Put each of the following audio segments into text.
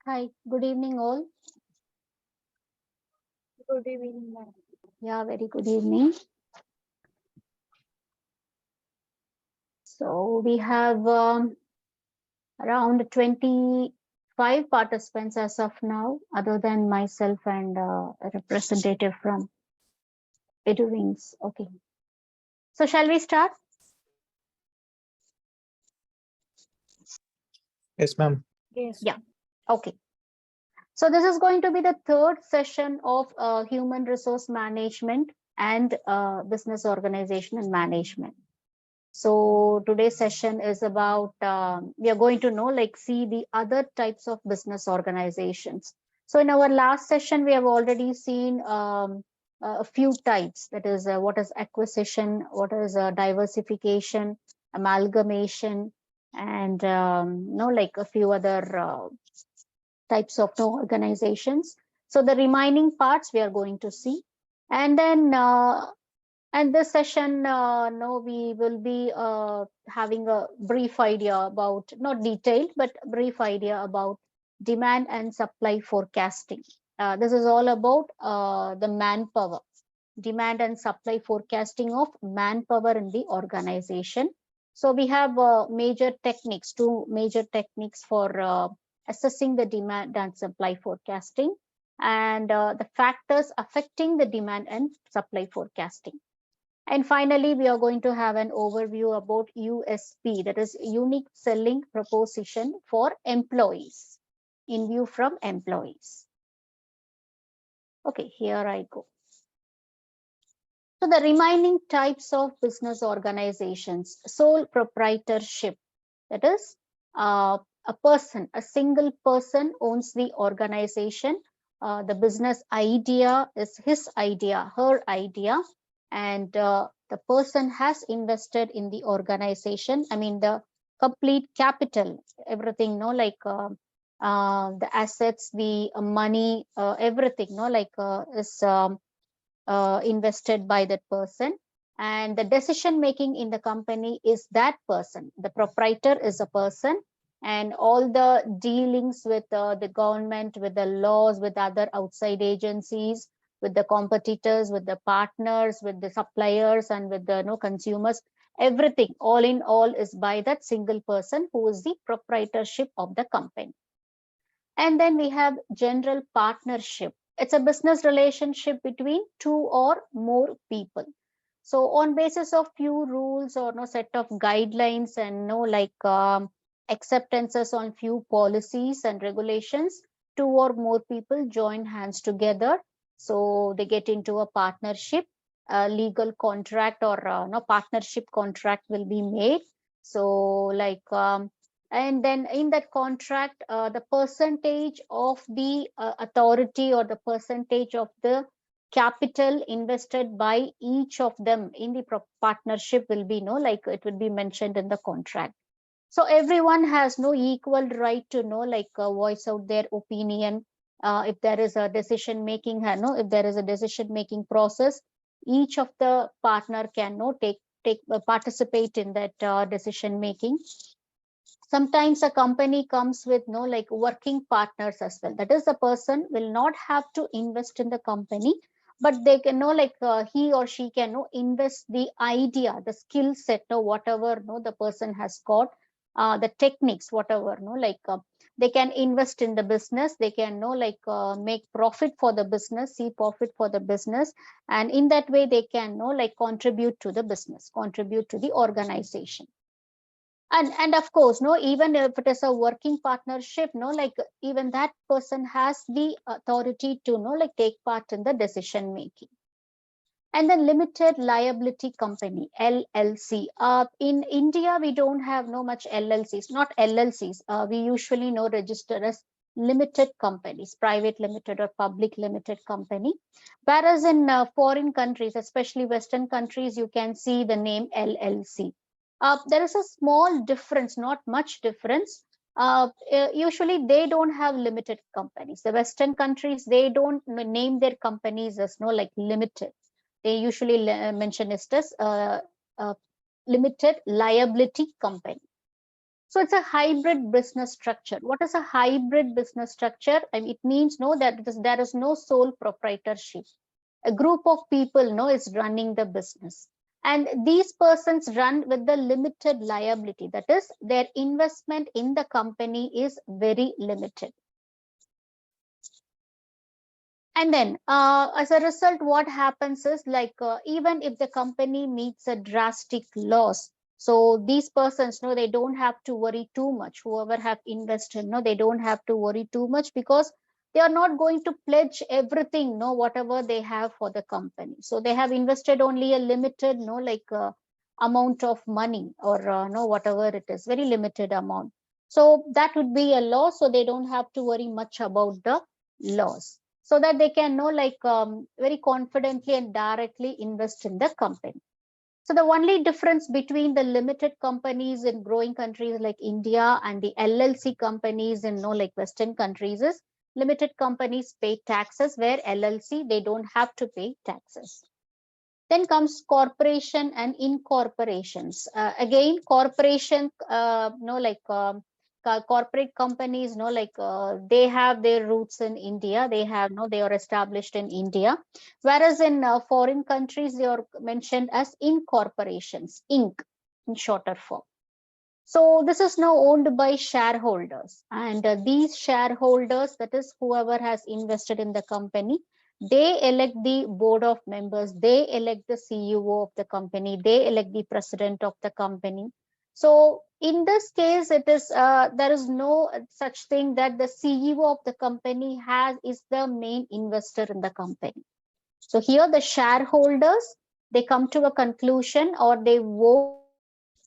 Hi, good evening all. Good evening, ma'am. Yeah, very good evening. So we have around 25 participants as of now, other than myself and a representative from Eduwings. Okay. So shall we start? Yes, ma'am. Yes. Yeah. Okay. So this is going to be the third session of human resource management and business organization and management. So today's session is about, we are going to know, like, see the other types of business organizations. So in our last session, we have already seen a few types. That is, what is acquisition, what is diversification, amalgamation, and like a few other types of organizations. So the remaining parts we are going to see. And then and this session, no, we will be having a brief idea about, not detailed, but brief idea about demand and supply forecasting. This is all about the manpower, demand and supply forecasting of manpower in the organization. So we have major techniques, two major techniques for assessing the demand and supply forecasting, and the factors affecting the demand and supply forecasting. And finally, we are going to have an overview about USP, that is unique selling proposition for employees, in view from employees. Okay, here I go. So the remaining types of business organizations: sole proprietorship, that is a person, a single person owns the organization. The business idea is his idea, her idea, and the person has invested in the organization. I mean, the complete capital, everything, no, like the assets, the money, everything, no, like is invested by that person. And the decision making in the company is that person. The proprietor is a person, and all the dealings with the government, with the laws, with other outside agencies, with the competitors, with the partners, with the suppliers, and with the consumers, everything, all in all, is by that single person who is the proprietorship of the company. And then we have general partnership. It's a business relationship between two or more people. So on basis of few rules or no set of guidelines and no like acceptances on few policies and regulations, two or more people join hands together. So they get into a partnership, a legal contract or no partnership contract will be made. So like and then in that contract, the percentage of the authority or the percentage of the capital invested by each of them in the partnership will be like it will be mentioned in the contract. So everyone has no equal right to like voice out their opinion. If there is a decision making, if there is a decision making process, each of the partner can take participate in that decision making. Sometimes a company comes with like working partners as well. That is, the person will not have to invest in the company, but they can like he or she can invest the idea, the skill set, or whatever the person has got, the techniques, whatever like they can invest in the business. They can like make profit for the business, see profit for the business, and in that way they can like contribute to the business, contribute to the organization. And of course even if it is a working partnership, like even that person has the authority to like take part in the decision making. And then limited liability company, LLC. In India we don't have no much LLCs, not LLCs. We usually register as limited companies, private limited or public limited company, whereas in foreign countries, especially Western countries, you can see the name LLC. There is a small difference, not much difference. Usually they don't have limited companies. The Western countries, they don't name their companies as like limited. They usually mention it as limited liability company. So it's a hybrid business structure. What is a hybrid business structure? I mean, it means no that there is no sole proprietorship. A group of people no is running the business, and these persons run with the limited liability. That is, their investment in the company is very limited. And then as a result, what happens is like even if the company meets a drastic loss, so these persons no they don't have to worry too much. Whoever have invested no they don't have to worry too much, because they are not going to pledge everything no whatever they have for the company. So they have invested only a limited no like amount of money, or no whatever it is, very limited amount. So that would be a loss, so they don't have to worry much about the loss, so that they can know like very confidently and directly invest in the company. So the only difference between the limited companies in growing countries like India and the LLC companies in like Western countries is limited companies pay taxes, where LLC they don't have to pay taxes. Then comes corporation and incorporations. Again, corporation, corporate companies, they have their roots in India. They are established in India, whereas in foreign countries they are mentioned as incorporations, Inc. in shorter form. So this is now owned by shareholders, and these shareholders, that is whoever has invested in the company, they elect the board of members, they elect the CEO of the company, they elect the president of the company. So in this case, it is there is no such thing that the CEO of the company is the main investor in the company. So here the shareholders, they come to a conclusion, or they vote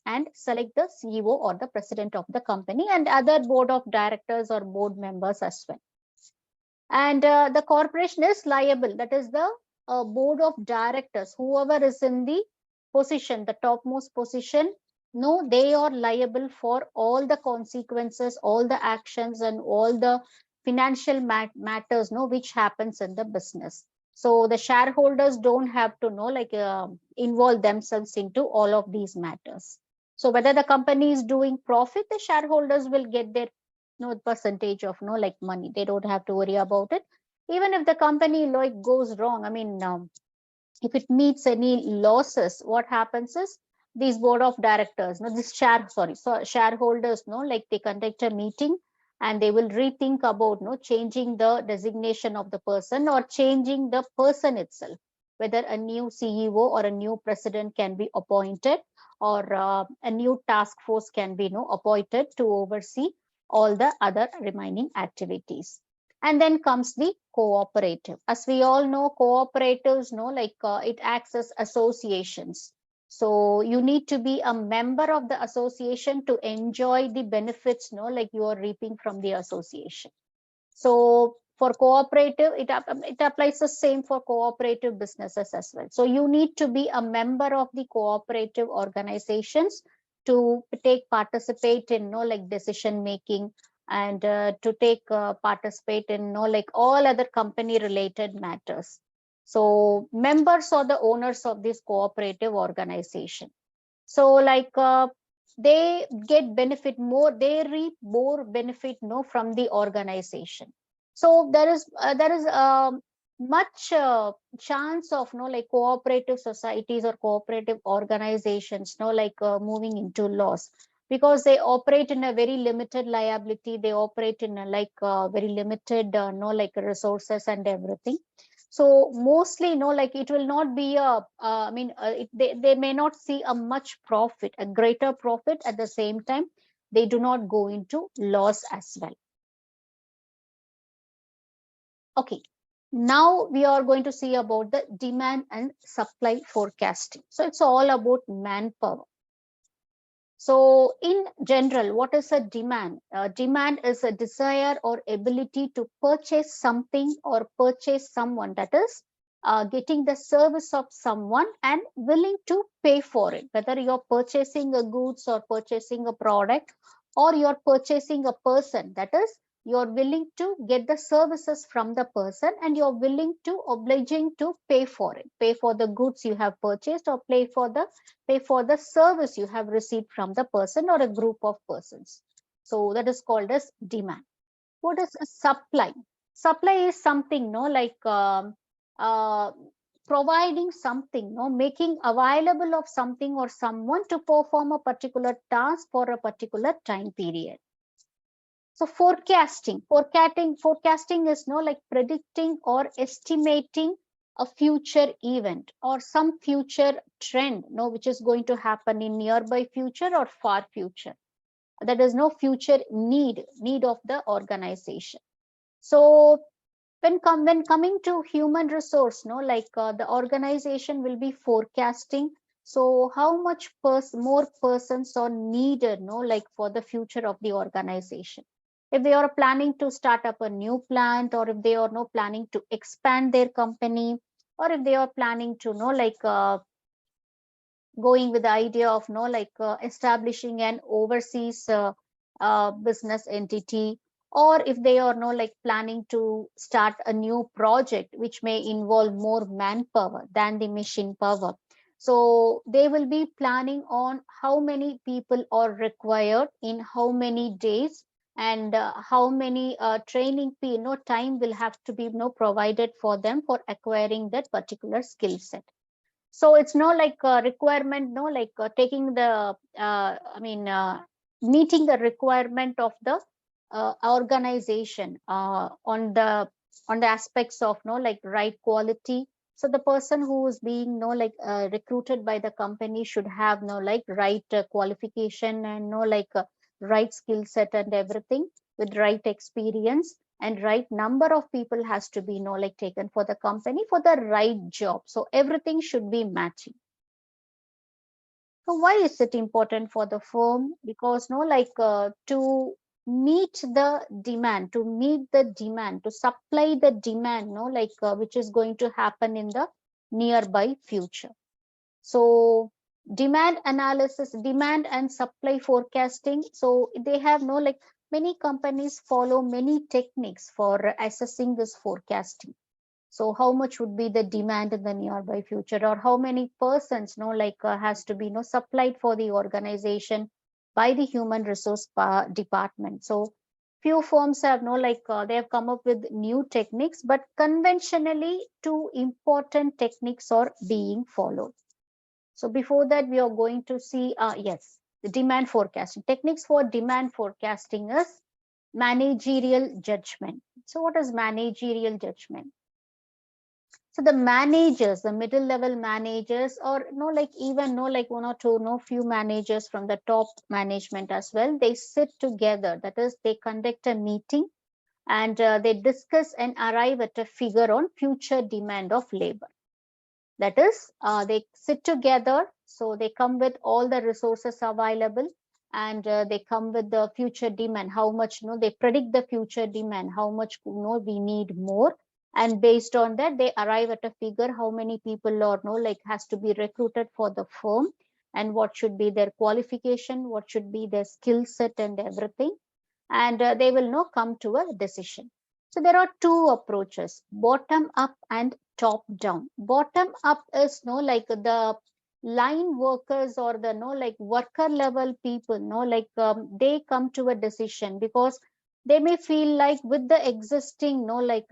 and select the CEO or the president of the company, and other board of directors or board members as well. And the corporation is liable, that is the board of directors, whoever is in the position, the topmost position, no, they are liable for all the consequences, all the actions, and all the financial matters no which happens in the business. So the shareholders don't have to know like involve themselves into all of these matters. So whether the company is doing profit, the shareholders will get their no percentage of no like money. They don't have to worry about it. Even if the company like goes wrong, I mean, if it meets any losses, what happens is these board of directors, no, this shareholders, no, like they conduct a meeting, and they will rethink about no changing the designation of the person, or changing the person itself, whether a new CEO or a new president can be appointed, or a new task force can be no appointed to oversee all the other remaining activities. And then comes the cooperative. As we all know, cooperatives know like it acts as associations. So you need to be a member of the association to enjoy the benefits no like you are reaping from the association. So for cooperative, it applies the same for cooperative businesses as well. So you need to be a member of the cooperative organizations to participate in no like decision making, and to participate in no like all other company related matters. So members or the owners of this cooperative organization, so like they get benefit more, they reap more benefit no from the organization. So there is much chance of no like cooperative societies or cooperative organizations no like moving into loss, because they operate in a very limited liability, they operate in a like very limited no like resources and everything. So mostly no like it will not be they may not see a much profit, a greater profit. At the same time, they do not go into loss as well. Okay, now we are going to see about the demand and supply forecasting. So it's all about manpower. So in general, what is a demand? Demand is a desire or ability to purchase something or purchase someone, that is getting the service of someone and willing to pay for it, whether you're purchasing a goods or purchasing a product, or you're purchasing a person, that is you're willing to get the services from the person, and you're willing to obliging to pay for it, pay for the goods you have purchased, or pay for the service you have received from the person or a group of persons. So that is called as demand. What is a supply? Supply is something, no, like uh, providing something, no, making available of something or someone to perform a particular task for a particular time period. So forecasting is no, like predicting or estimating a future event or some future trend, no, which is going to happen in nearby future or far future. That is no future need of the organization. So when coming to human resource, no, like the organization will be forecasting, so how much more persons are needed, no, like for the future of the organization. If they are planning to start up a new plant, or if they are no planning to expand their company, or if they are planning to know, like going with the idea of no, like establishing an overseas business entity, or if they are no, like planning to start a new project which may involve more manpower than the machine power. So they will be planning on how many people are required in how many days, and how many training time will have to be provided for them for acquiring that particular skill set. So it's not like a requirement, no, like taking the meeting the requirement of the organization on the aspects of no, like right quality. So the person who is being no, like recruited by the company should have no, like right qualification, and no, like right skill set and everything, with right experience, and right number of people has to be like taken for the company for the right job. So everything should be matching. So why is it important for the firm? Because no, like to meet the demand, to supply the demand, no, like which is going to happen in the nearby future. So demand analysis, demand and supply forecasting, so they have no, like many companies follow many techniques for assessing this forecasting. So how much would be the demand in the nearby future, or how many persons no, like has to be no supplied for the organization by the human resource department. So few firms have no, like they have come up with new techniques, but conventionally two important techniques are being followed. So before that, we are going to see, yes, the demand forecasting. Techniques for demand forecasting is managerial judgment. So what is managerial judgment? So the managers, the middle level managers, or no, like even no, like one or two, no, few managers from the top management as well, they sit together. That is, they conduct a meeting, and they discuss and arrive at a figure on future demand of labor. That is, they sit together, so they come with all the resources available, and they come with the future demand, how much they predict the future demand, how much we need more, and based on that they arrive at a figure how many people or like has to be recruited for the firm, and what should be their qualification, what should be their skill set and everything, and they will now come to a decision. So there are two approaches, bottom up and top down. Bottom up is no, like the line workers or the no, like worker level people, no, like they come to a decision because they may feel like with the existing no, like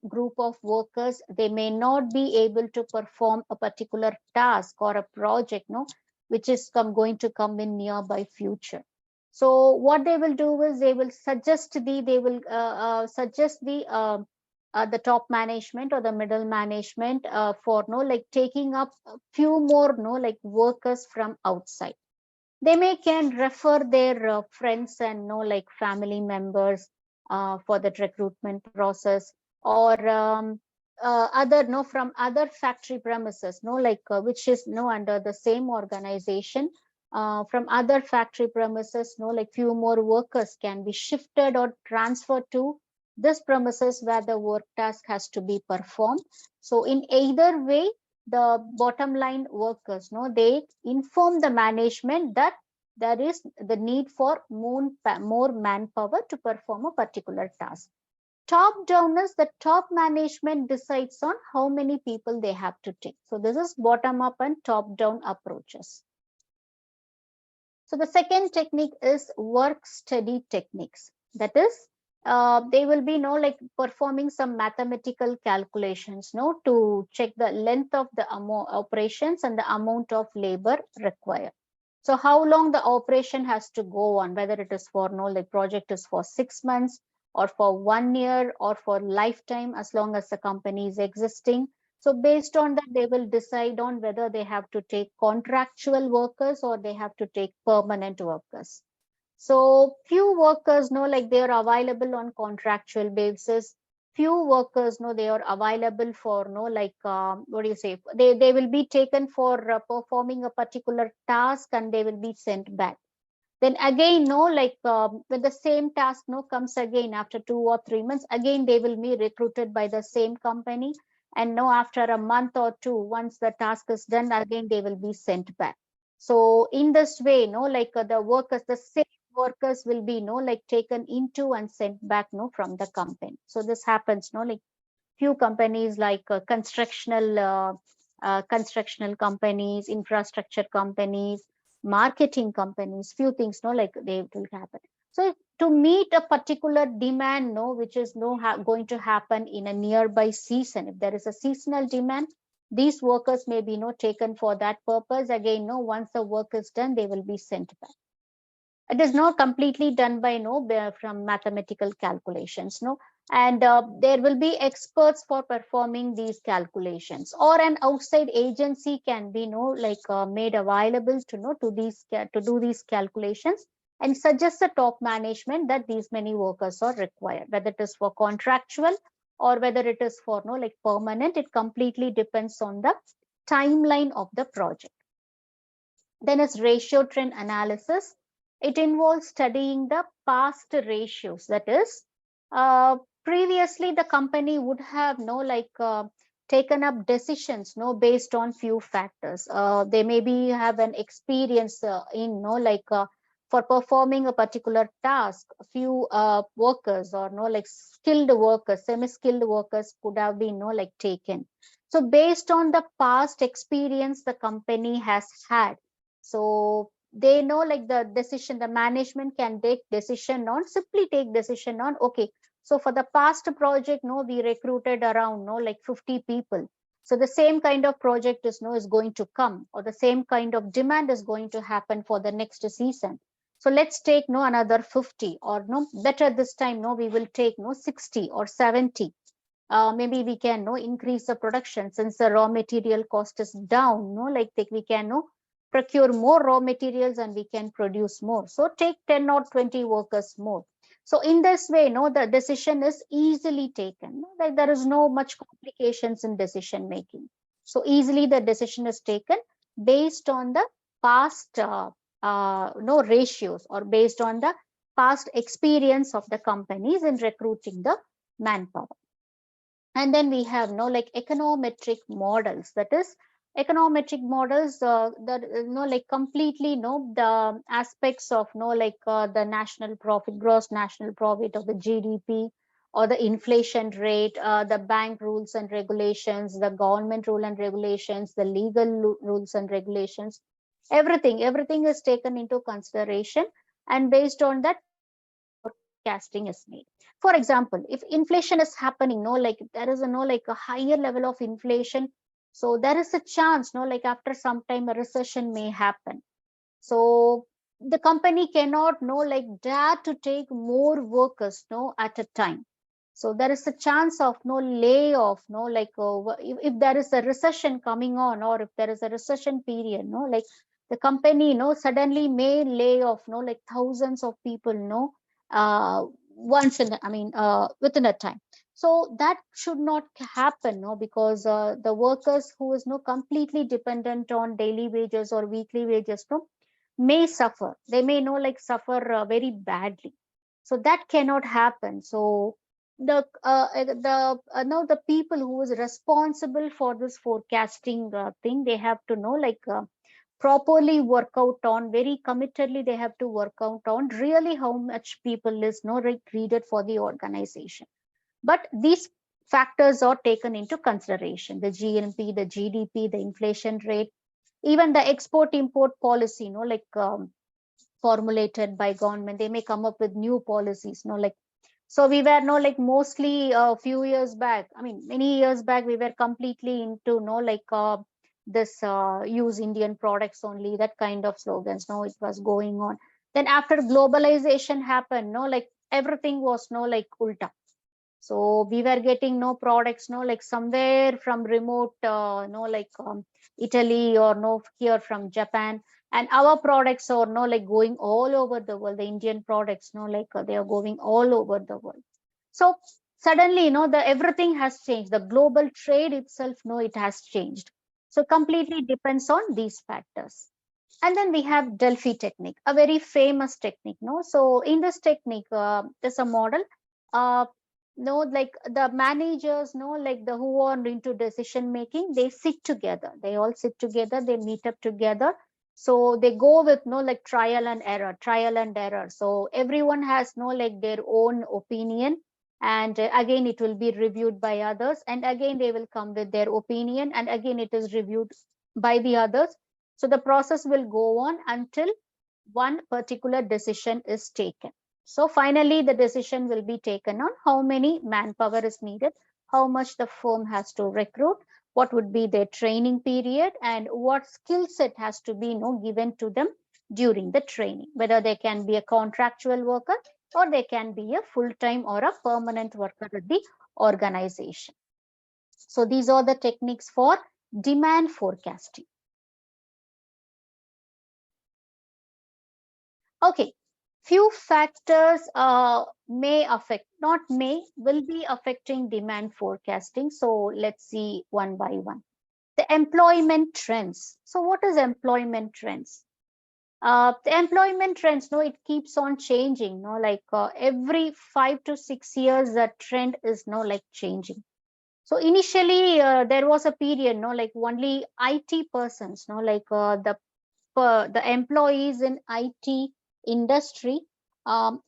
group of workers, they may not be able to perform a particular task or a project, no, which is going to come in nearby future. So what they will do is they will suggest the top management or the middle management for no, like taking up a few more no, like workers from outside. They may can refer their friends and no, like family members for that recruitment process, or other no, from other factory premises, no, like which is no under the same organization, from other factory premises, no, like few more workers can be shifted or transferred to this premises where the work task has to be performed. So in either way, the bottom line workers, no, they inform the management that there is the need for more manpower to perform a particular task. Top down is the top management decides on how many people they have to take. So this is bottom up and top down approaches. So the second technique is work study techniques. That is, they will be like performing some mathematical calculations to check the length of the operations and the amount of labor required. So how long the operation has to go on, whether it is for like project is for 6 months or for 1 year or for lifetime, as long as the company is existing. So based on that, they will decide on whether they have to take contractual workers or they have to take permanent workers. So few workers like they are available on contractual basis. Few workers they are available for like what do you say? They will be taken for performing a particular task and they will be sent back. Then again like when the same task comes again after 2 or 3 months, again they will be recruited by the same company, and after a month or two, once the task is done, again they will be sent back. So in this way like the same workers will be like taken into and sent back from the company. So this happens like few companies like constructional companies, infrastructure companies, marketing companies, few things like they will happen. So to meet a particular demand which is going to happen in a nearby season, if there is a seasonal demand, these workers may be taken for that purpose. Again once the work is done, they will be sent back. It is not completely done by from mathematical calculations and there will be experts for performing these calculations, or an outside agency can be like made available to do these calculations and suggest the top management that these many workers are required, whether it is for contractual or whether it is for like permanent. It completely depends on the timeline of the project. Then is ratio trend analysis. It involves studying the past ratios. That is, previously the company would have taken up decisions based on few factors. They maybe have an experience in for performing a particular task. A few workers or like skilled workers, semi-skilled workers could have been like taken. So based on the past experience the company has had, so they know like the management can take simply take decision on, okay, so for the past project we recruited around like 50 people. So the same kind of project is going to come, or the same kind of demand is going to happen for the next season. So let's take another 50, or better this time we will take 60 or 70. Maybe we can increase the production since the raw material cost is down. We can procure more raw materials and we can produce more. So take 10 or 20 workers more. So in this way, the decision is easily taken. Like there is no much complications in decision making. So easily the decision is taken based on the past ratios, or based on the past experience of the companies in recruiting the manpower. And then we have like econometric models. That is, econometric models that like completely the aspects of the national profit, gross national profit, of the GDP, or the inflation rate, the bank rules and regulations, the government rule and regulations, the legal rules and regulations. Everything is taken into consideration, and based on that forecasting is made. For example, if inflation is happening, like there is like a higher level of inflation, so there is a chance, like after some time a recession may happen. So the company cannot like dare to take more workers at a time. So there is a chance of layoff, like if there is a recession coming on, or if there is a recession period, like the company suddenly may lay off like thousands of people once in within a time. So that should not happen, because the workers who is completely dependent on daily wages or weekly wages may suffer. They may like suffer very badly. So that cannot happen. So the people who is responsible for this forecasting thing, they have to like properly work out on, very committedly they have to work out on really how much people is no needed for the organization. But these factors are taken into consideration: the GNP, the GDP, the inflation rate, even the export import policy, formulated by government. They may come up with new policies, so we were mostly a few years back, I mean many years back, we were completely into this use Indian products only, that kind of slogans. No, it was going on. Then after globalization happened, everything was ulta. So we were getting no products, somewhere from remote, Italy, or here from Japan, and our products are going all over the world. The Indian products, they are going all over the world. So suddenly, the everything has changed. The global trade itself, it has changed. So completely depends on these factors. And then we have Delphi technique, a very famous technique. No, so in this technique, there's a model. Uh, no, like the managers, the who are into decision making, they sit together. They all sit together. They meet up together. So they go with trial and error, trial and error. So everyone has their own opinion, and again it will be reviewed by others, and again they will come with their opinion, and again it is reviewed by the others. So the process will go on until one particular decision is taken. So finally, the decision will be taken on how many manpower is needed, how much the firm has to recruit, what would be their training period, and what skill set has to be given to them during the training, whether they can be a contractual worker or they can be a full-time or a permanent worker at the organization. So these are the techniques for demand forecasting. Okay, few factors may affect, not may, will be affecting demand forecasting. So let's see one by one. The employment trends. So what is employment trends? The employment trends, it keeps on changing. Every 5 to 6 years, the trend is changing. So initially, there was a period, only IT persons, the employees in IT industry,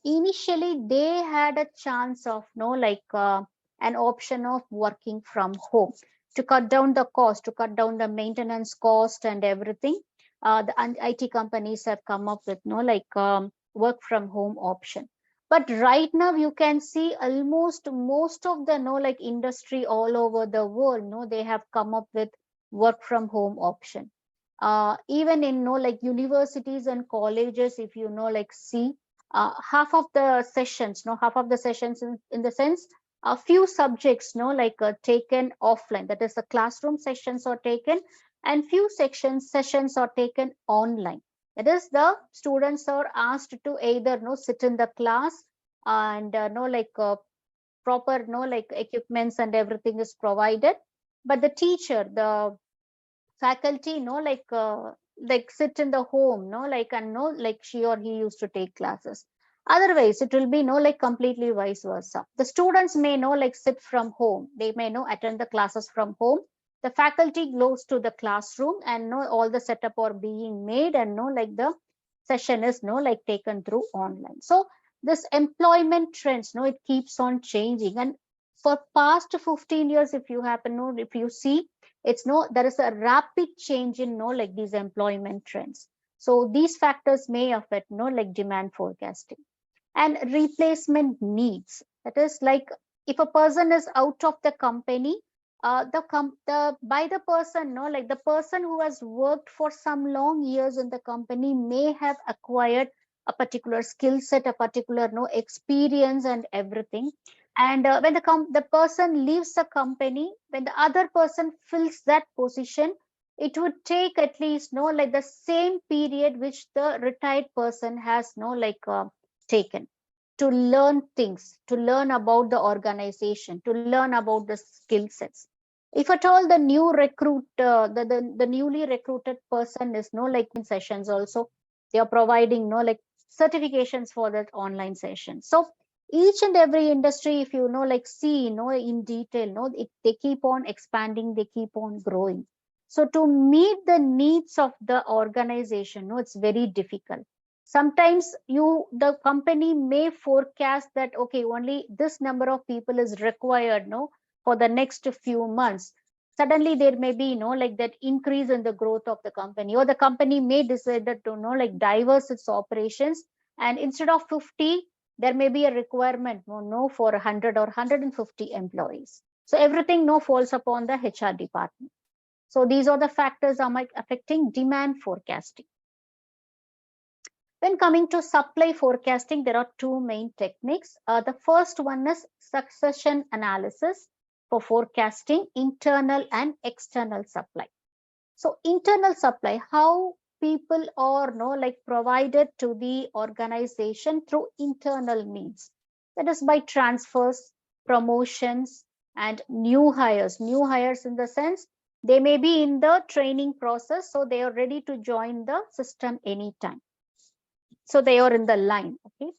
initially they had a chance of an option of working from home to cut down the cost, to cut down the maintenance cost and everything. The IT companies have come up with work from home option. But right now you can see almost most of the industry all over the world, they have come up with work from home option. Even in universities and colleges, if see, half of the sessions, half of the sessions in the sense, a few subjects taken offline, that is the classroom sessions are taken, and few sessions are taken online. That is, the students are asked to either sit in the class, and proper equipments and everything is provided, but the teacher, the faculty sit in the home, and she or he used to take classes. Otherwise it will be completely vice versa. The students may sit from home, they may attend the classes from home. The faculty goes to the classroom, and all the setup are being made, and the session is taken through online. So this employment trends, it keeps on changing. And for past 15 years, if you happen, if you see, it's there is a rapid change in these employment trends. So these factors may affect demand forecasting. And replacement needs, that is, if a person is out of the company, the by the person, the person who has worked for some long years in the company may have acquired a particular skill set, a particular experience and everything. And when the person leaves the company, when the other person fills that position, it would take at least the same period which the retired person has taken to learn things, to learn about the organization, to learn about the skill sets. If at all the new recruit, the newly recruited person is in sessions also, they are providing certifications for that online session. So each and every industry, if you see in detail, they keep on expanding, they keep on growing. So to meet the needs of the organization, no, it's very difficult. Sometimes the company may forecast that, okay, only this number of people is required, no, for the next few months. Suddenly there may be, like that increase in the growth of the company, or the company may decide that to, diverse its operations, and instead of 50, there may be a requirement, for 100 or 150 employees. So everything, falls upon the HR department. So these are the factors affecting demand forecasting. When coming to supply forecasting, there are two main techniques. The first one is succession analysis for forecasting internal and external supply. So internal supply, how people are provided to the organization through internal means. That is by transfers, promotions, and new hires. New hires in the sense they may be in the training process, so they are ready to join the system anytime. So they are in the line, okay?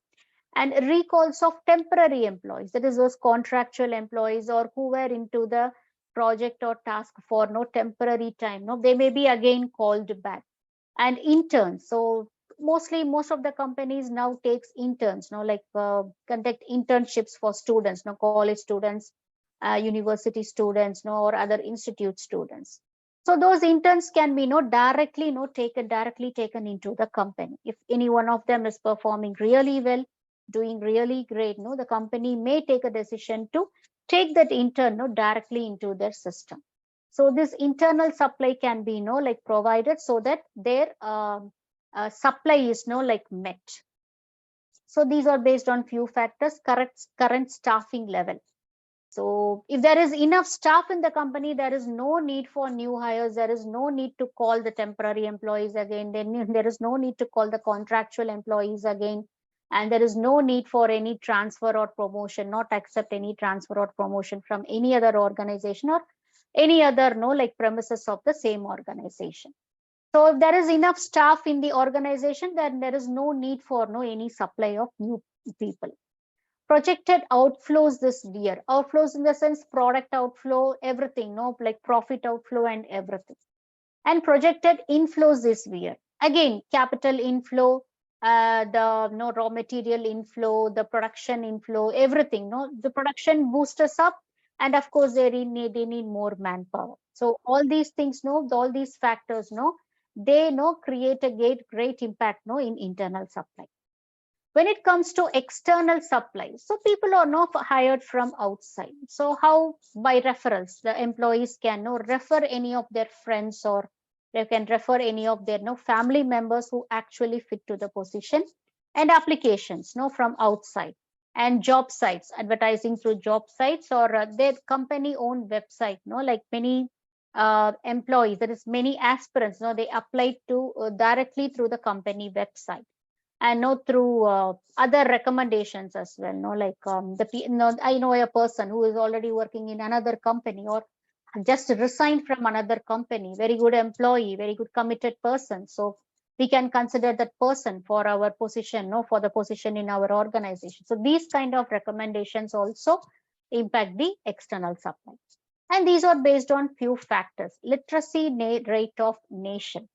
And recalls of temporary employees, that is those contractual employees or who were into the project or task for no temporary time, no, they may be again called back. And interns, so most of the companies now takes interns, conduct internships for students, college students, university students, or other institute students. So those interns can be directly taken into the company. If any one of them is performing really well, doing really great, the company may take a decision to take that intern directly into their system. So this internal supply can be provided so that their supply is met. So these are based on few factors. Current staffing level. So if there is enough staff in the company, there is no need for new hires. There is no need to call the temporary employees again. Then there is no need to call the contractual employees again. And there is no need for any transfer or promotion, not accept any transfer or promotion from any other organization or any other premises of the same organization. So if there is enough staff in the organization, then there is no need for any supply of new people. Projected outflows this year. Outflows in the sense product outflow, everything, like profit outflow and everything. And projected inflows this year. Again, capital inflow, the raw material inflow, the production inflow, everything. The production boosters up, and of course they need more manpower. So all these things, all these factors, they create a great impact in internal supply. When it comes to external supply, so people are not hired from outside. So how? By referrals, the employees can refer any of their friends, or they can refer any of their family members who actually fit to the position, and applications from outside, and job sites, advertising through job sites, or their company owned website, like many employees, that is many aspirants, they apply to directly through the company website, and through other recommendations as well, I know a person who is already working in another company, or just resigned from another company, very good employee, very good committed person, so we can consider that person for our position, for the position in our organization. So these kind of recommendations also impact the external supply, and these are based on few factors. Literacy rate of nation,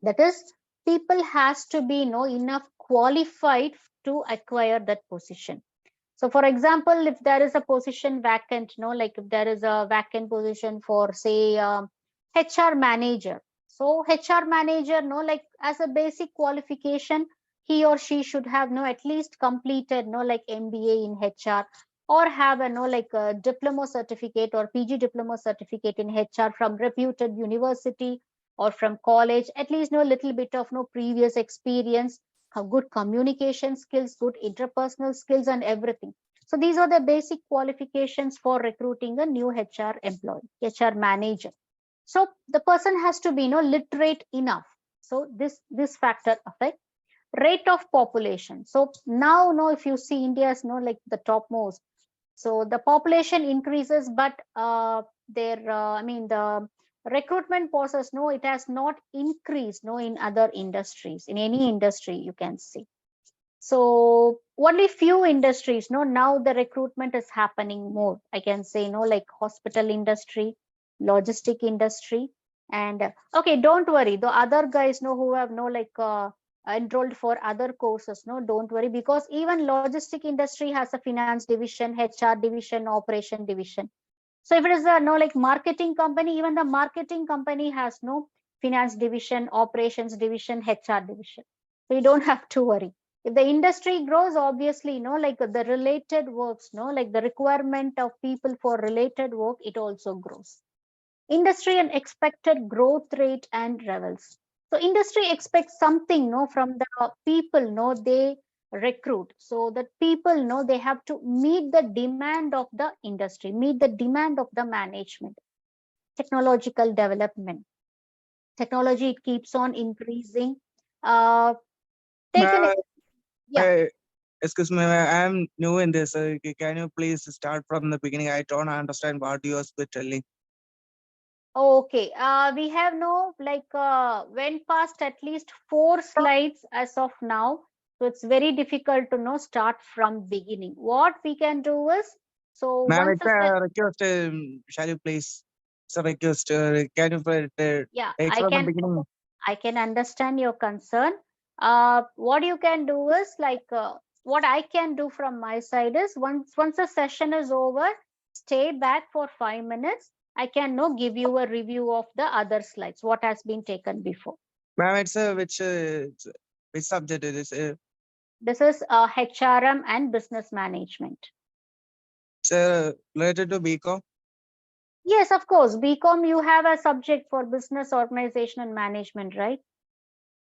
that is, people has to be enough qualified to acquire that position. So for example, if there is a position vacant, like if there is a vacant position for say HR manager, so HR manager, like as a basic qualification, he or she should have at least completed like MBA in HR, or have a like a diploma certificate or PG diploma certificate in HR from reputed university or from college, at least know a little bit of previous experience, good communication skills, good interpersonal skills, and everything. So these are the basic qualifications for recruiting a new HR employee, HR manager. So the person has to be literate enough. So this factor affect rate of population. So now if you see India is like the topmost. So the population increases, but the recruitment process, it has not increased in other industries, in any industry you can see. So only few industries, now the recruitment is happening more, I can say, like hospital industry, logistic industry, And okay, don't worry. The other guys know who have no like enrolled for other courses. No, don't worry, because even logistic industry has a finance division, HR division, operation division. So if it is a no like marketing company, even the marketing company has no finance division, operations division, HR division. So you don't have to worry. If the industry grows, obviously, like the related works, like the requirement of people for related work, it also grows. Industry and expected growth rate and levels. So industry expects something, from the people, they recruit. So that people know they have to meet the demand of the industry, meet the demand of the management. Technological development. Technology, it keeps on increasing. Uh, take an Ma'am, Yeah. excuse me, I am new in this. Can you please start from the beginning? I don't understand what you are telling. Okay, we have went past at least 4 slides as of now, so it's very difficult to know start from beginning. What we can do is, so Ma'am, once it's a request. Shall you please? It's a request. Can you yeah, take from the beginning? I can understand your concern. What you can do is what I can do from my side is once the session is over, stay back for 5 minutes. I can give you a review of the other slides, what has been taken before. Ma'am, it's which subject it is? This is HRM and business management. It's related to BCom. Yes, of course. BCom, you have a subject for business organization and management, right?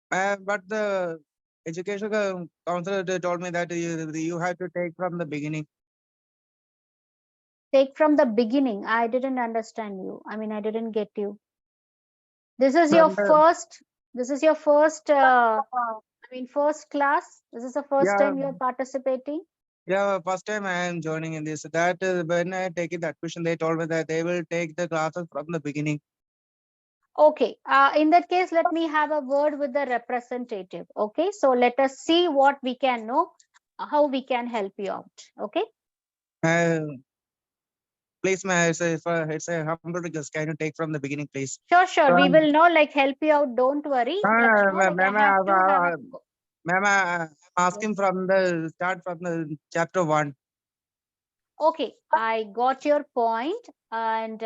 But the education counselor told me that you have to take from the beginning. Take from the beginning. I didn't understand you. I mean, I didn't get you. This is your From the first. This is your first. First class. This is the first yeah time you are participating. yeah first time I am joining in this. That when I take the admission, they told me that they will take the classes from the beginning. Okay. In that case, let me have a word with the representative. Okay. So let us see what we can know, how we can help you out. Okay. Please, ma'am, it's a humble request. Can you take from the beginning, please? Sure, sure. So, We will help you out. Don't worry. But I ma'am, have to have a. ma'am, I'm asking Yes. from the start from the chapter 1. Okay, I got your point, and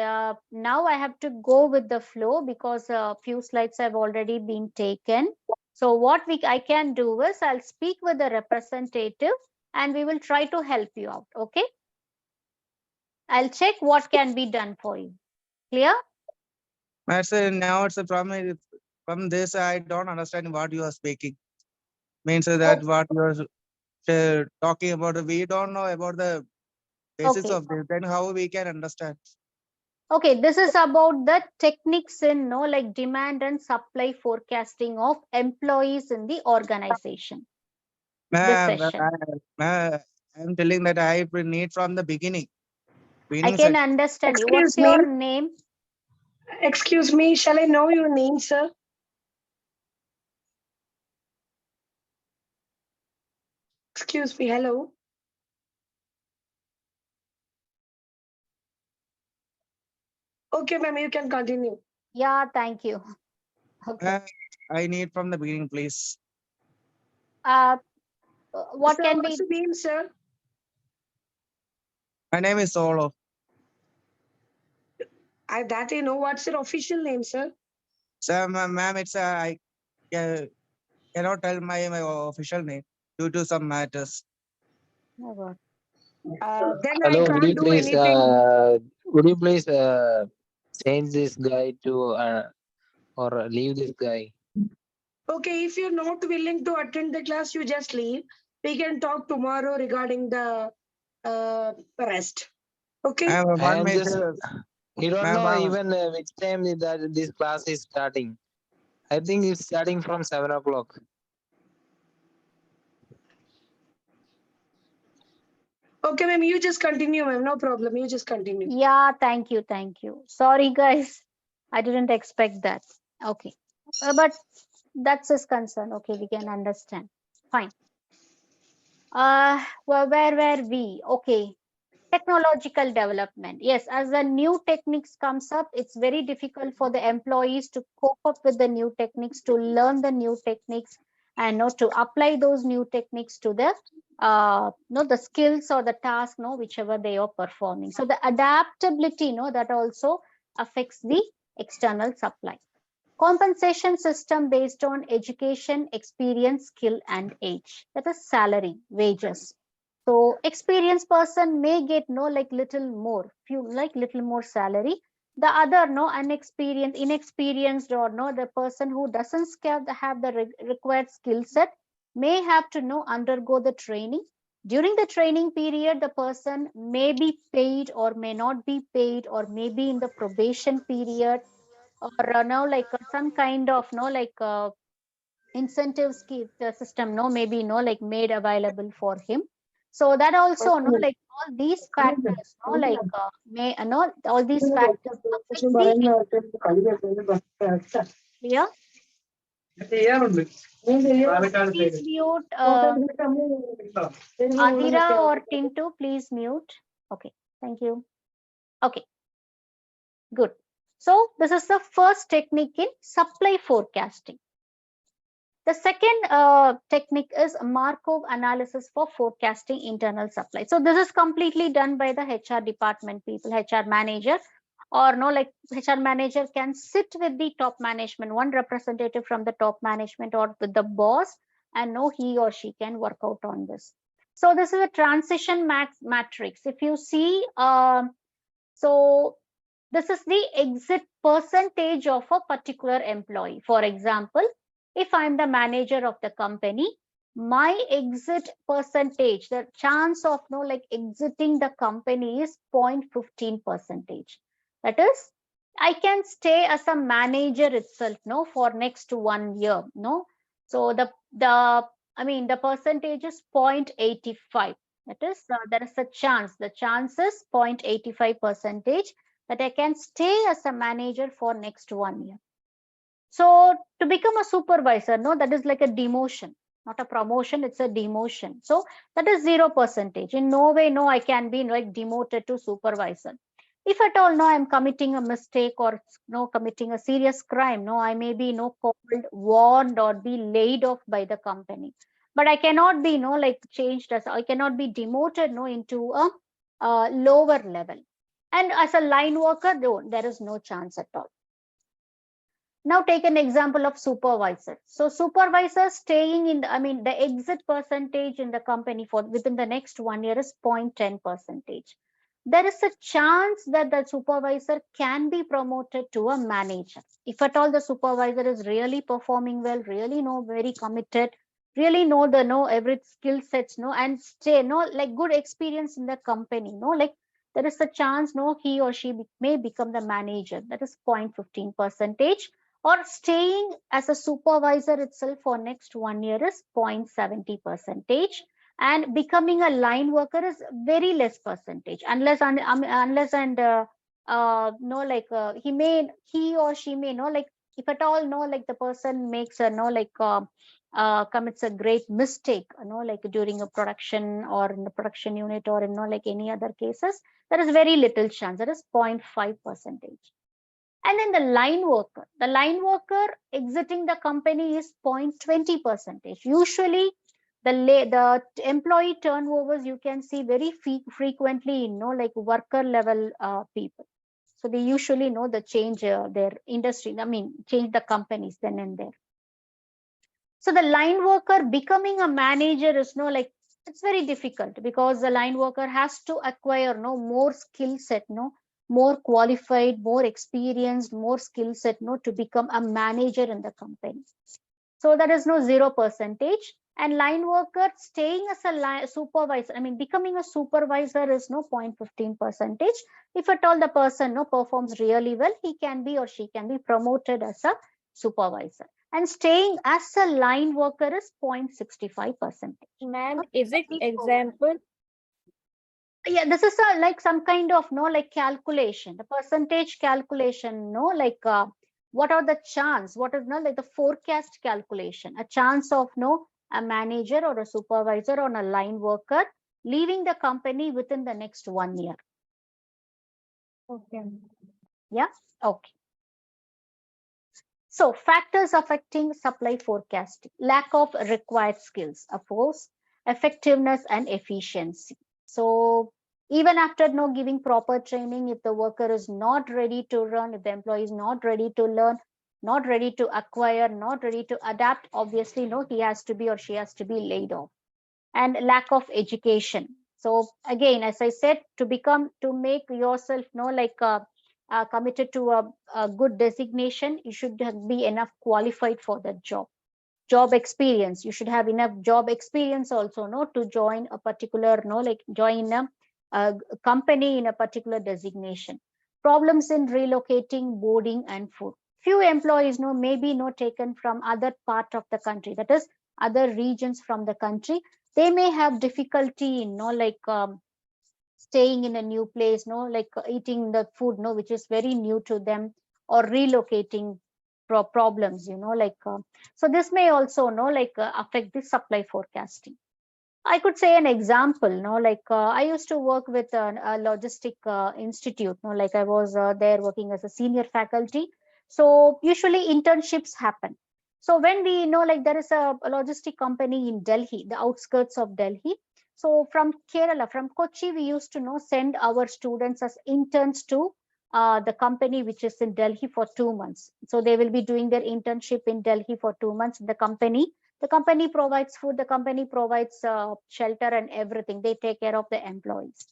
now I have to go with the flow because a few slides have already been taken. So what I can do is I'll speak with the representative, and we will try to help you out. Okay, I'll check what can be done for you. Clear? Now it's a problem. From this, I don't understand what you are speaking. Means that Oh, what you are talking about, we don't know about the basis okay. of this. Then how we can understand? Okay, this is about the techniques in like demand and supply forecasting of employees in the organization. This Ma'am, session. I'm telling that I need from the beginning. I Beginning can session. understand you. Excuse What's me. your name? Excuse me, shall I know your name, sir? Excuse me, hello. Okay, ma'am, you can continue. Yeah, thank you. Okay. I need from the beginning, please. Uh, what Sir, can what's be? your name, sir? My name is Solo. That I know. What's your official name, sir? So, ma'am, it's I cannot tell my official name due to some matters. Oh God. Then I Hello, can't do anything. would you please change this guy to or leave this guy? Okay, if you're not willing to attend the class, you just leave. We can talk tomorrow regarding the rest. Okay? I have I one am minute, just you don't know ma'am. even which time that this class is starting. I think it's starting from 7 o'clock. Okay, ma'am, you just continue, ma'am. No problem. You just continue. Yeah, thank you, thank you. Sorry, guys, I didn't expect that. Okay, but that's his concern. Okay, we can understand. Fine. Well, where were we? Okay, Technological development. Yes, as the new techniques comes up, it's very difficult for the employees to cope up with the new techniques, to learn the new techniques, and to apply those new techniques to the the skills or the task, whichever they are performing. So the adaptability, that also affects the external supply. Compensation system based on education, experience, skill, and age. That is salary, wages. So experienced person may get like little more, little more salary. The other inexperienced, or the person who doesn't have the required skill set may have to undergo the training. During the training period, the person may be paid or may not be paid, or maybe in the probation period, or some kind of incentive scheme system maybe like made available for him. So that also like all these factors may all these factors affect the yeah. Please mute Adira or Tintu, please mute. Okay, thank you. Okay, good. So this is the first technique in supply forecasting. The second technique is Markov analysis for forecasting internal supply. So this is completely done by the HR department people, HR manager, or like HR manager can sit with the top management, one representative from the top management or with the boss, and he or she can work out on this. So this is a transition matrix. If you see, so this is the exit percentage of a particular employee. For example, if I'm the manager of the company, my exit percentage, the chance of exiting the company is 0.15%. That is, I can stay as a manager itself for next 1 year. So the percentage is 0.85. That is, there is a chance. The chance is 0.85% that I can stay as a manager for next 1 year. So to become a supervisor, that is like a demotion, not a promotion, it's a demotion. So that is 0%. In no way, I can be like demoted to supervisor. If at all, I'm committing a mistake or committing a serious crime, I may be called, warned, or be laid off by the company. But I cannot be changed as, I cannot be demoted into a lower level. And as a line worker, there is no chance at all. Now take an example of supervisor. So supervisor staying in the exit percentage in the company for within the next 1 year is 0.10%. There is a chance that the supervisor can be promoted to a manager. If at all the supervisor is really performing well, really very committed, really every skill sets, and stay, like good experience in the company, there is a chance, he or she may become the manager. That is 0.15%. Or staying as a supervisor itself for next 1 year is 0.70%. And becoming a line worker is very less percentage, unless he or she may if at all the person makes a commits a great mistake during a production or in the production unit or in any other cases, there is very little chance. That is 0.5%. And then the line worker exiting the company is 0.20%. Usually the employee turnovers you can see very frequently in worker level people. So they usually the change their industry, change the companies then and there. So the line worker becoming a manager is it's very difficult, because the line worker has to acquire more skill set, more qualified, more experienced, more skill set to become a manager in the company. So that is 0%. And line worker staying as a supervisor, becoming a supervisor is 0.15%. If at all the person performs really well, he can be or she can be promoted as a supervisor. And staying as a line worker is 0.65%. Ma'am, is it example? Yeah, this is like some kind of calculation, the percentage calculation, what are the chance, what is like the forecast calculation, a chance of a manager or a supervisor or a line worker leaving the company within the next 1 year. Okay. Yeah, okay. So factors affecting supply forecasting: lack of required skills, of course, effectiveness and efficiency. So even after giving proper training, if the worker is not ready to run, if the employee is not ready to learn, not ready to acquire, not ready to adapt, obviously he has to be or she has to be laid off. And lack of education. So again, as I said, to make yourself committed to a good designation, you should be enough qualified for that job experience. You should have enough job experience also to join a particular join a company in a particular designation. Problems in relocating, boarding and food. Few employees may be taken from other part of the country, that is other regions from the country. They may have difficulty in staying in a new place, eating the food which is very new to them, or relocating problems, so this may also affect the supply forecasting. I could say an example, I used to work with a logistic institute, I was there working as a senior faculty. So usually internships happen. So when we there is a logistic company in Delhi, the outskirts of Delhi. So from Kerala, from Kochi, we used to send our students as interns to the company which is in Delhi for 2 months. So they will be doing their internship in Delhi for 2 months. The company provides food, the company provides shelter and everything. They take care of the employees.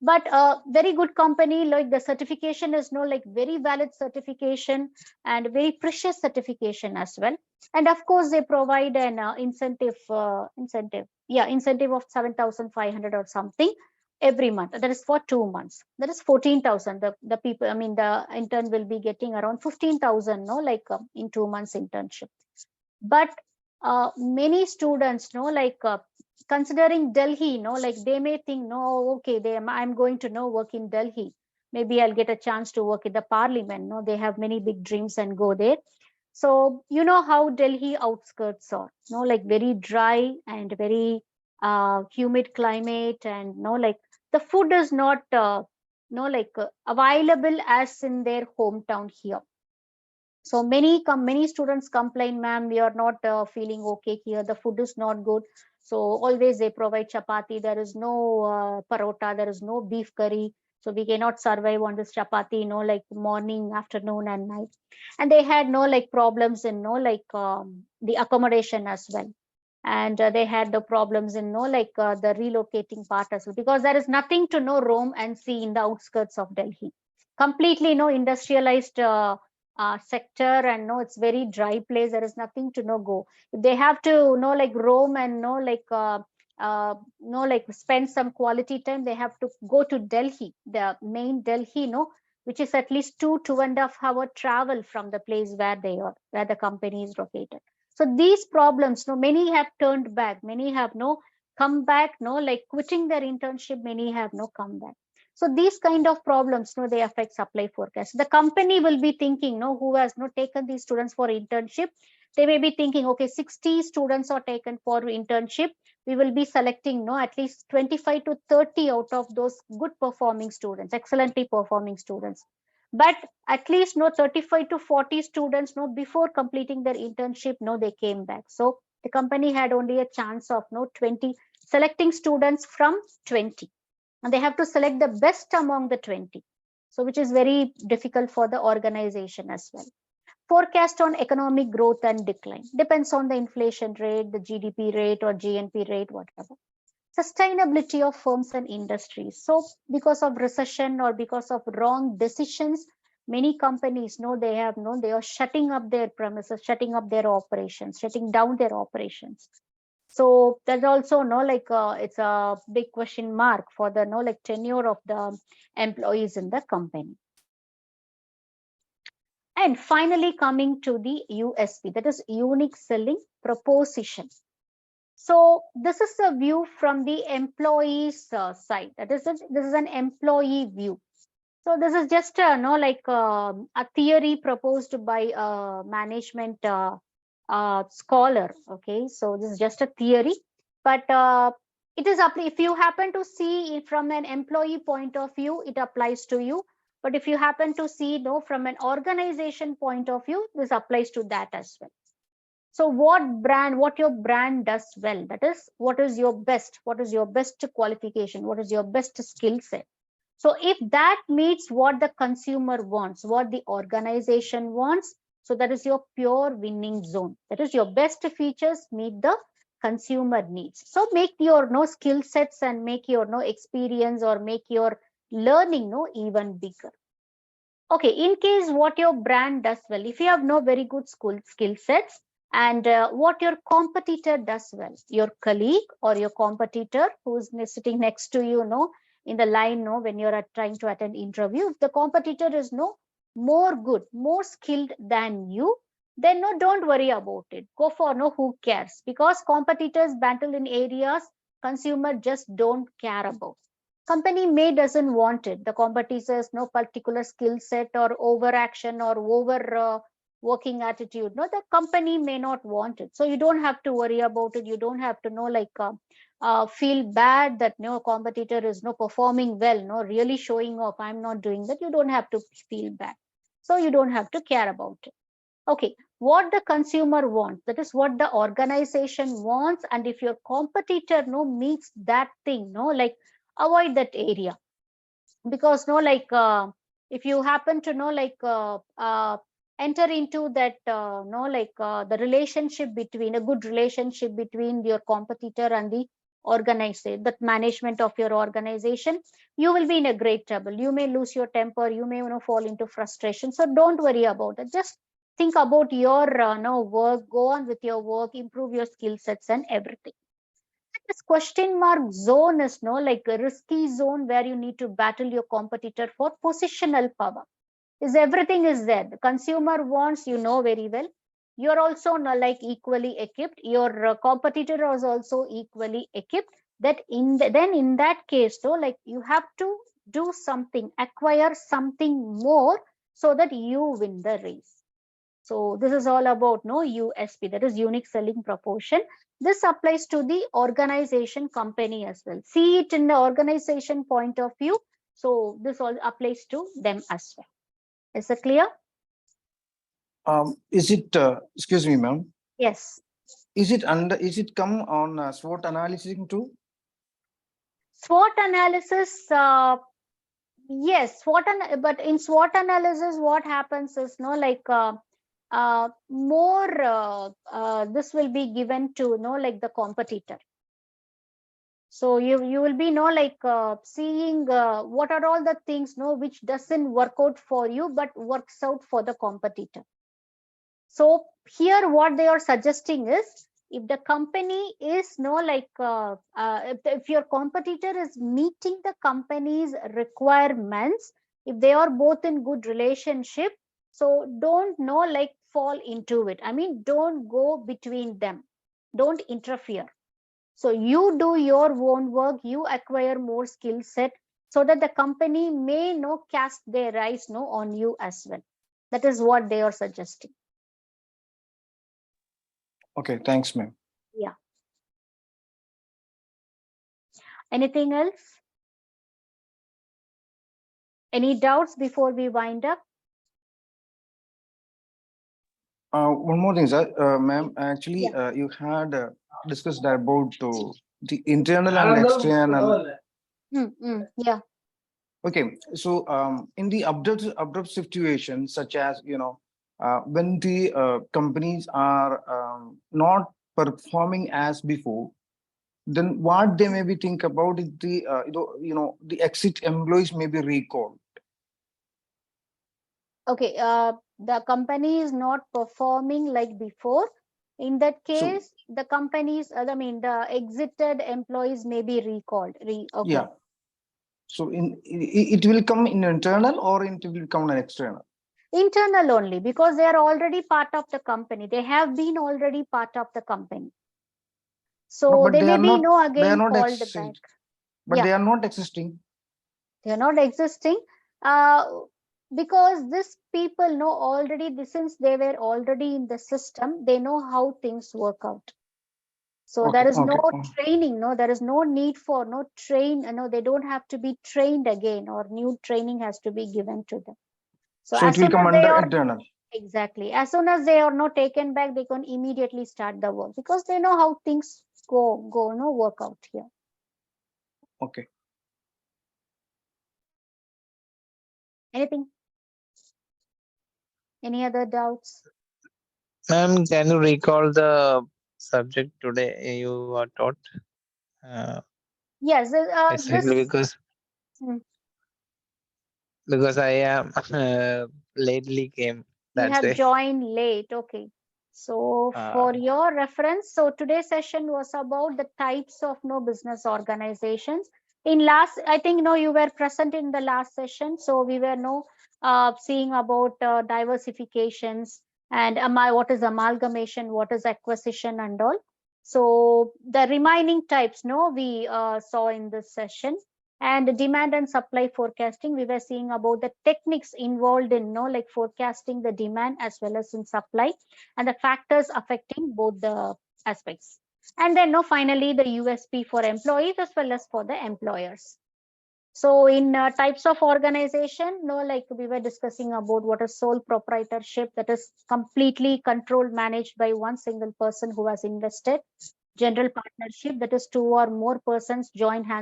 But a very good company, like the certification is very valid certification and very precious certification as well. And of course, they provide an incentive of 7,500 or something every month. That is for 2 months. That is 14,000. The people, the intern will be getting around 15,000, in 2 months internship. But many students considering Delhi, they may think, no, okay, I'm going to work in Delhi. Maybe I'll get a chance to work in the parliament. No, they have many big dreams and go there. So you know how Delhi outskirts are, very dry and very humid climate, and the food is not available as in their hometown here. So many students complain, ma'am, we are not feeling okay here. The food is not good. So always they provide chapati. There is no parota. There is no beef curry. So we cannot survive on this chapati, morning, afternoon, and night. And they had problems in the accommodation as well. And they had the problems in the relocating part as well, because there is nothing to roam and see in the outskirts of Delhi. Completely industrialized sector, and it's very dry place. There is nothing to go. If they have to roam and spend some quality time, they have to go to Delhi, the main Delhi, which is at least 2.5 hour travel from the place where they are, where the company is located. So these problems, many have turned back, many have come back, quitting their internship, many have come back. So these kind of problems, they affect supply forecast. The company will be thinking, who has taken these students for internship. They may be thinking, okay, 60 students are taken for internship. We will be selecting, at least 25 to 30 out of those good performing students, excellently performing students. But at least 35 to 40 students, before completing their internship, they came back. So the company had only a chance of 20 selecting students from 20. And they have to select the best among the 20. So which is very difficult for the organization as well. Forecast on economic growth and decline depends on the inflation rate, the GDP rate or GNP rate, whatever. Sustainability of firms and industries. So because of recession or because of wrong decisions, many companies they are shutting up their premises, shutting up their operations, shutting down their operations. So there's also it's a big question mark for the tenure of the employees in the company. And finally, coming to the USP, that is unique selling proposition. So this is a view from the employee's side. That is, this is an employee view. So this is just a theory proposed by a management scholar. Okay, so this is just a theory, but it is up if you happen to see it from an employee point of view, it applies to you. But if you happen to see from an organization point of view, this applies to that as well. So what your brand does well, that is what is your best qualification, what is your best skill set. So if that meets what the consumer wants, what the organization wants, so that is your pure winning zone. That is your best features meet the consumer needs. So make your skill sets and make your experience or make your learning even bigger. Okay, in case what your brand does well, if you have no very good skill sets, and what your competitor does well, your colleague or your competitor who is sitting next to you, in the line, when you're trying to attend interview, if the competitor is more good, more skilled than you, then don't worry about it. Go for who cares, because competitors battle in areas consumer just don't care about. Company may doesn't want it, the competitors no particular skill set or overaction or over working attitude, the company may not want it. So you don't have to worry about it. You don't have to feel bad that no competitor is performing well, really showing off, I'm not doing that. You don't have to feel bad, so you don't have to care about it. Okay, what the consumer wants, that is what the organization wants. And if your competitor meets that thing, avoid that area. Because if you happen to enter into that the relationship between a good relationship between your competitor and the organization, that management of your organization, you will be in a great trouble. You may lose your temper, you may fall into frustration. So don't worry about it. Just think about your work, go on with your work, improve your skill sets and everything. This question mark zone is like a risky zone where you need to battle your competitor for positional power. Is everything is there. The consumer wants, very well. You're also like equally equipped. Your competitor is also equally equipped. That then in that case, like you have to do something, acquire something more so that you win the race. So this is all about USP, that is unique selling proposition. This applies to the organization company as well. See it in the organization point of view. So this all applies to them as well. Is it clear? Is it, excuse me, ma'am, Yes. is it come on SWOT analysis too? SWOT analysis, yes, but in SWOT analysis, what happens is this will be given to like the competitor. So you will be seeing what are all the things which doesn't work out for you but works out for the competitor. So here what they are suggesting is, if the company is if your competitor is meeting the company's requirements, if they are both in good relationship, so don't fall into it. I mean, don't go between them, don't interfere. So you do your own work, you acquire more skill set, so that the company may cast their eyes on you as well. That is what they are suggesting. Okay, thanks, ma'am. Yeah. Anything else? Any doubts before we wind up? One more thing, sir, ma'am. Actually, you had discussed about the internal and external. Yeah. Okay, so in the abrupt situations, such as when the companies are not performing as before, then what they maybe think about is the the exit employees may be recalled. Okay. The company is not performing like before. In that case, the companies, the exited employees may be recalled. Okay. Yeah. So it will come in internal or it will come in external? Internal only, because they are already part of the company. They have been already part of the company. So they may be again called back. But they are not existing. They are not existing. Because these people know already, since they were already in the system, they know how things work out. So Okay, there is no okay. training, no, there is no need for no train, they don't have to be trained again, or new training has to be given to them. So So as it will soon come as they under are internal. exactly, as soon as they are not taken back, they can immediately start the work because they know how things work out here. Okay. Anything? Any other doubts? Ma'am, can you recall the subject today you were taught? Yes, Exactly this. Hmm. because I am lately came. You That's have why. joined late. Okay. So for your reference, so today's session was about the types of no business organizations. In last, I think you were present in the last session. So we were seeing about diversifications and what is amalgamation, what is acquisition and all. So the remaining types, we saw in this session. And demand and supply forecasting, we were seeing about the techniques involved in like forecasting the demand as well as in supply, and the factors affecting both the aspects. And then finally the USP for employees as well as for the employers. So in types of organization, like we were discussing about what is sole proprietorship, that is completely controlled, managed by one single person who has invested. General partnership, that is two or more persons join hands